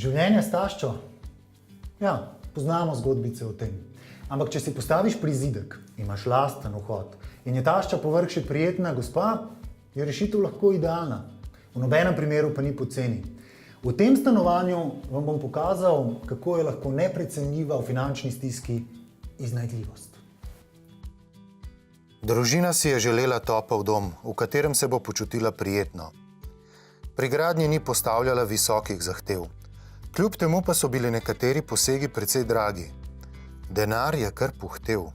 Življenje s taščo? Ja, poznamo zgodbice o tem. Ampak če si postaviš prizidek, imaš lasten vhod in je tašča povrh še prijetna gospa, je rešitev lahko idealna. V nobenem primeru pa ni poceni. V tem stanovanju vam bom pokazal, kako je lahko neprecenljiva v finančni stiski iznajdljivost. Družina si je želela topel dom, v katerem se bo počutila prijetno. Pri gradnji ni postavljala visokih zahtev. Kljub temu pa so bili nekateri posegi precej dragi. Denar je kar puhtel.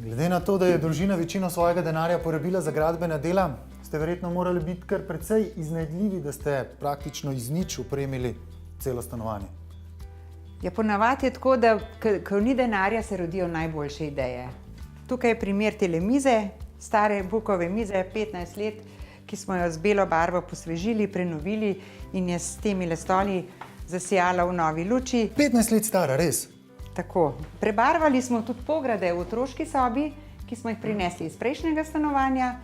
Glede na to, da je družina večino svojega denarja porabila za gradbena dela, ste verjetno morali biti kar precej iznajdljivi, da ste praktično iz nič opremili celo stanovanje. Ja, ponavadi je tako, da ko ni denarja, se rodijo najboljše ideje. Tukaj je primer tele mize, stare bukove mize, 15 let, ki smo jo z belo barvo posvežili, prenovili in je s temi stoli zasijala v novi luči. 15 let stara, res? Tako. Prebarvali smo tudi pograde v otroški sobi, ki smo jih prinesli iz prejšnjega stanovanja.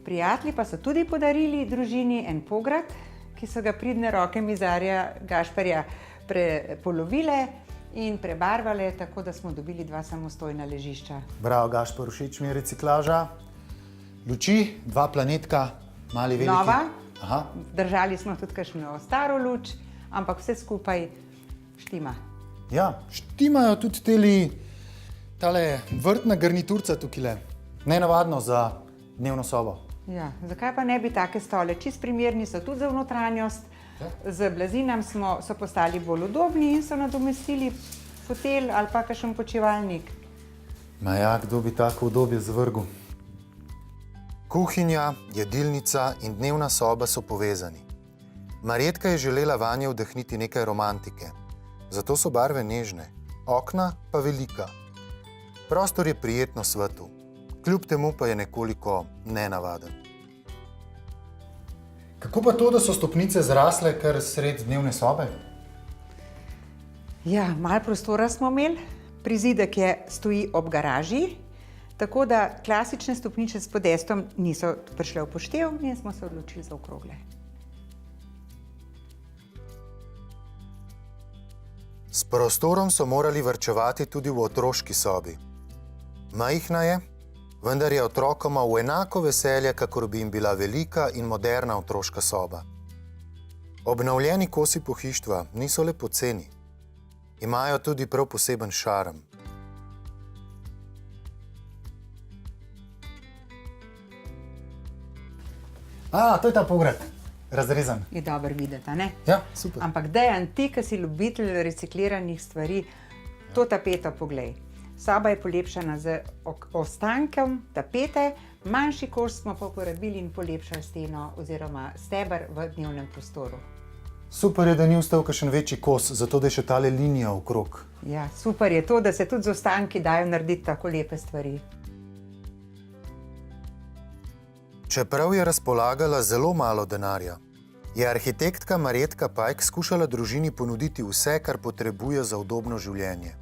Prijatelji pa so tudi podarili družini en pograd, ki so ga pridne roke mizarja Gašperja prepolovile in prebarvale, tako da smo dobili 2 samostojna ležišča. Bravo, Gašper, všeč mi je reciklaža. Luči, 2 planetka, mali veliki. Nova. Aha. Držali smo tudi kakšno staro luč, ampak vse skupaj štima. Ja, štimajo tudi tale vrtna garniturca tukaj. Nenavadno za dnevno sobo. Ja, zakaj pa ne bi take stole? Čist primerni so tudi za notranjost. Z blazinam so postali bolj udobni in so nadomestili fotelj ali pa kakšen počivalnik. Ma ja, kdo bi tako udobje zvrgel? Kuhinja, jedilnica in dnevna soba so povezani. Marjetka je želela vanje vdahniti nekaj romantike. Zato so barve nežne, okna pa velika. Prostor je prijetno svetu, kljub temu pa je nekoliko nenavaden. Kako pa to, da so stopnice zrasle kar sred dnevne sobe? Ja, malo prostora smo imeli, prizidek stoji ob garaži, tako da klasične stopnice s podestom niso prišle v poštev in smo se odločili za okrogle. S prostorom so morali varčevati tudi v otroški sobi. Majhna je, vendar je otrokoma v enako veselje, kakor bi jim bila velika in moderna otroška soba. Obnovljeni kosi pohištva niso le poceni. Imajo tudi prav poseben šarm. To je ta pograd, razrezan. Je dobro videti, a ne? Ja, super. Ampak Dejan, ti, ki si ljubitelj recikliranih stvari, to tapeto poglej. Soba je polepšana z ostankom tapete, manjši koš smo pa uporabili in polepšali steno oziroma steber v dnevnem prostoru. Super je, da ni ostal kakšen večji kos, zato da je še tale linija okrog. Ja, super je to, da se tudi z ostanki dajo narediti tako lepe stvari. Čeprav je razpolagala zelo malo denarja, je arhitektka Marjetka Pajk skušala družini ponuditi vse, kar potrebuje za udobno življenje.